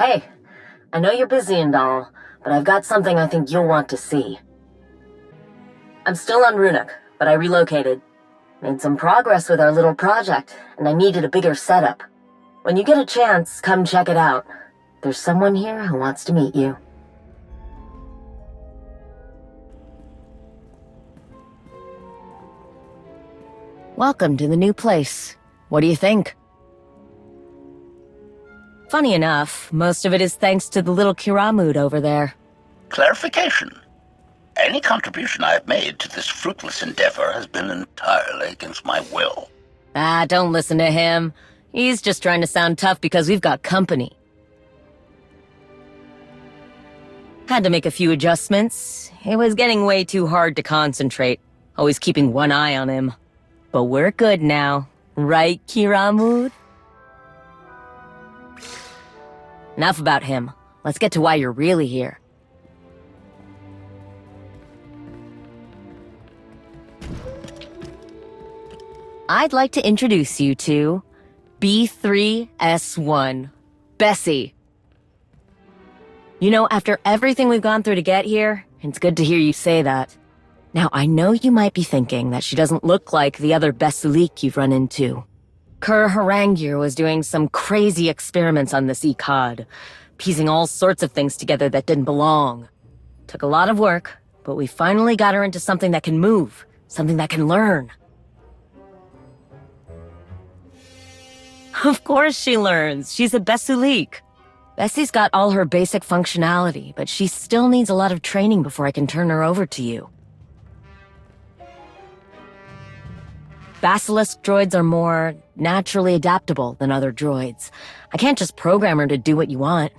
Hey, I know you're busy and all, but I've got something I think you'll want to see. I'm still on Runic, but I relocated. Made some progress with our little project, and I needed a bigger setup. When you get a chance, come check it out. There's someone here who wants to meet you. Welcome to the new place. What do you think? Funny enough, most of it is thanks to the little Kiramud over there. Clarification. Any contribution I have made to this fruitless endeavor has been entirely against my will. Ah, don't listen to him. He's just trying to sound tough because we've got company. Had to make a few adjustments. It was getting way too hard to concentrate, always keeping one eye on him. But we're good now, right, Kiramud? Enough about him. Let's get to why you're really here. I'd like to introduce you to B3-S1, Bessie. You know, after everything we've gone through to get here, it's good to hear you say that. Now, I know you might be thinking that she doesn't look like the other Basilisk you've run into. Kerr Harangir was doing some crazy experiments on this Ecod, piecing all sorts of things together that didn't belong. Took a lot of work, but we finally got her into something that can move, something that can learn. Of course she learns. She's a Basilisk. Bessie's got all her basic functionality, but she still needs a lot of training before I can turn her over to you. Basilisk droids are more naturally adaptable than other droids. I can't just program her to do what you want.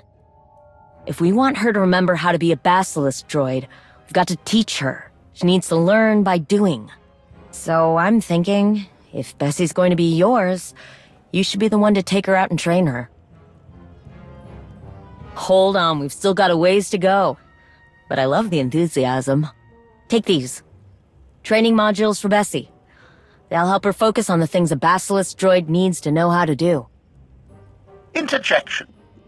If we want her to remember how to be a Basilisk droid, we've got to teach her. She needs to learn by doing. So I'm thinking, if Bessie's going to be yours, you should be the one to take her out and train her. Hold on, we've still got a ways to go. But I love the enthusiasm. Take these. Training modules for Bessie. They'll help her focus on the things a Basilisk droid needs to know how to do. Interjection.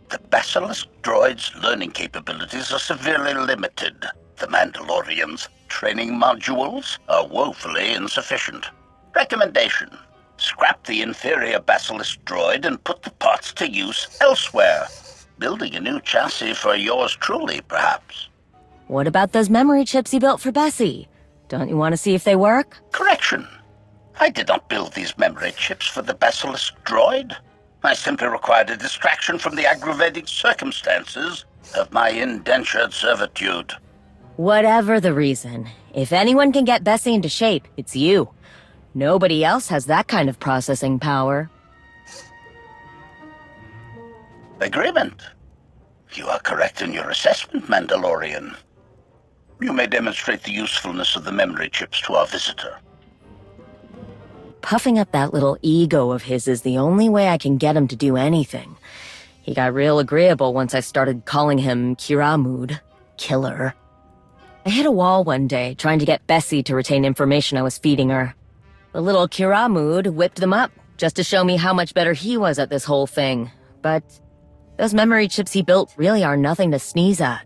The Basilisk droid's learning capabilities are severely limited. The Mandalorian's training modules are woefully insufficient. Recommendation. Scrap the inferior Basilisk droid and put the parts to use elsewhere. Building a new chassis for yours truly, perhaps. What about those memory chips you built for Bessie? Don't you want to see if they work? Correction. I did not build these memory chips for the Basilisk droid. I simply required a distraction from the aggravating circumstances of my indentured servitude. Whatever the reason, if anyone can get Bessie into shape, it's you. Nobody else has that kind of processing power. Agreement. You are correct in your assessment, Mandalorian. You may demonstrate the usefulness of the memory chips to our visitor. Puffing up that little ego of his is the only way I can get him to do anything. He got real agreeable once I started calling him Kiramud, killer. I hit a wall one day trying to get Bessie to retain information I was feeding her. The little Kiramud whipped them up just to show me how much better he was at this whole thing. But those memory chips he built really are nothing to sneeze at.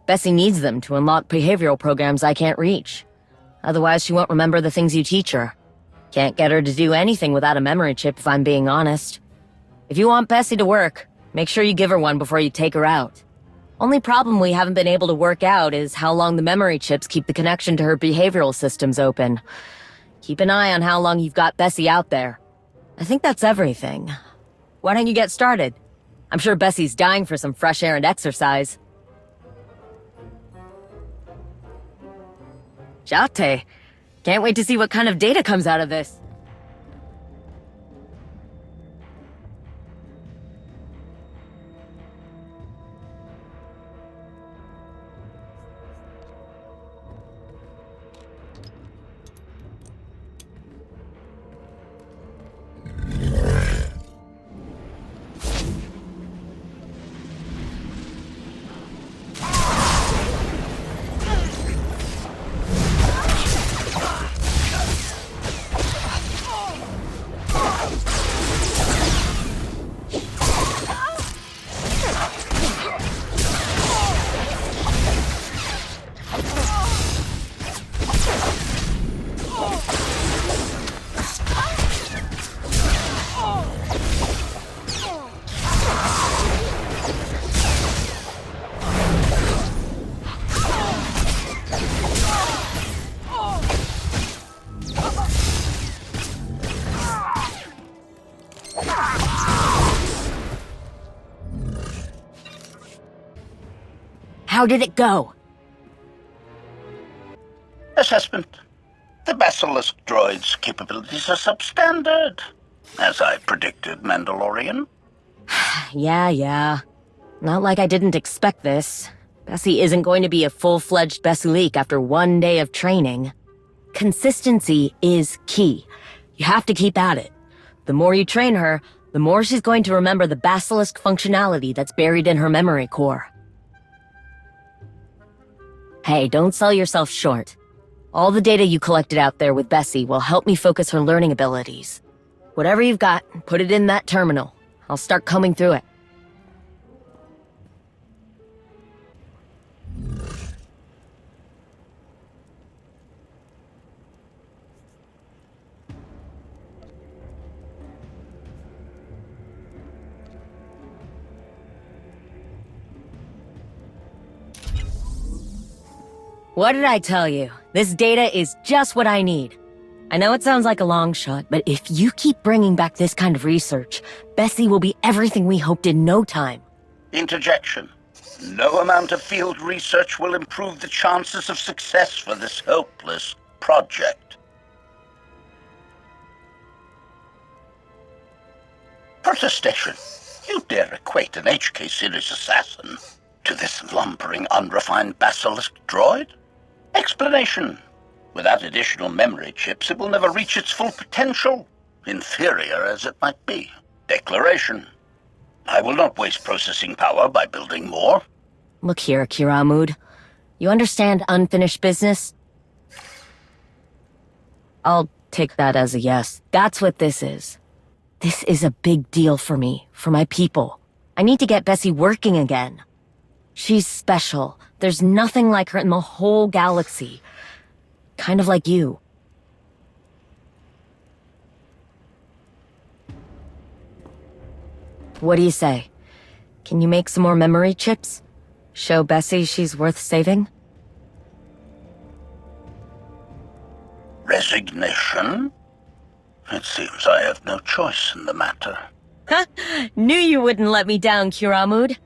Bessie needs them to unlock behavioral programs I can't reach. Otherwise, she won't remember the things you teach her. Can't get her to do anything without a memory chip, if I'm being honest. If you want Bessie to work, make sure you give her one before you take her out. Only problem we haven't been able to work out is how long the memory chips keep the connection to her behavioral systems open. Keep an eye on how long you've got Bessie out there. I think that's everything. Why don't you get started? I'm sure Bessie's dying for some fresh air and exercise. Jate. Can't wait to see what kind of data comes out of this. How did it go? Assessment. The Basilisk droid's capabilities are substandard. As I predicted, Mandalorian. Yeah. Not like I didn't expect this. Bessie isn't going to be a full-fledged Basilisk after one day of training. Consistency is key. You have to keep at it. The more you train her, the more she's going to remember the Basilisk functionality that's buried in her memory core. Hey, don't sell yourself short. All the data you collected out there with Bessie will help me focus her learning abilities. Whatever you've got, put it in that terminal. I'll start combing through it. What did I tell you? This data is just what I need. I know it sounds like a long shot, but if you keep bringing back this kind of research, Bessie will be everything we hoped in no time. Interjection. No amount of field research will improve the chances of success for this hopeless project. Protestation. You dare equate an HK series assassin to this lumbering, unrefined Basilisk droid? Explanation. Without additional memory chips, it will never reach its full potential, inferior as it might be. Declaration. I will not waste processing power by building more. Look here, Kiramud. You understand unfinished business? I'll take that as a yes. That's what this is. This is a big deal for me, for my people. I need to get Bessie working again. She's special. There's nothing like her in the whole galaxy. Kind of like you. What do you say? Can you make some more memory chips? Show Bessie she's worth saving? Resignation? It seems I have no choice in the matter. Ha! Knew you wouldn't let me down, Kiramud.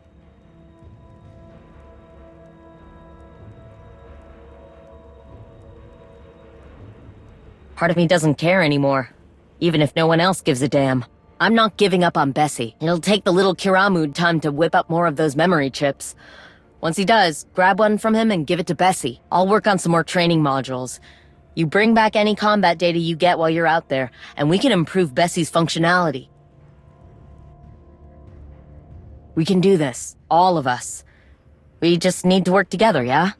Part of me doesn't care anymore, even if no one else gives a damn. I'm not giving up on Bessie. It'll take the little Kiramud time to whip up more of those memory chips. Once he does, grab one from him and give it to Bessie. I'll work on some more training modules. You bring back any combat data you get while you're out there, and we can improve Bessie's functionality. We can do this, all of us. We just need to work together, yeah?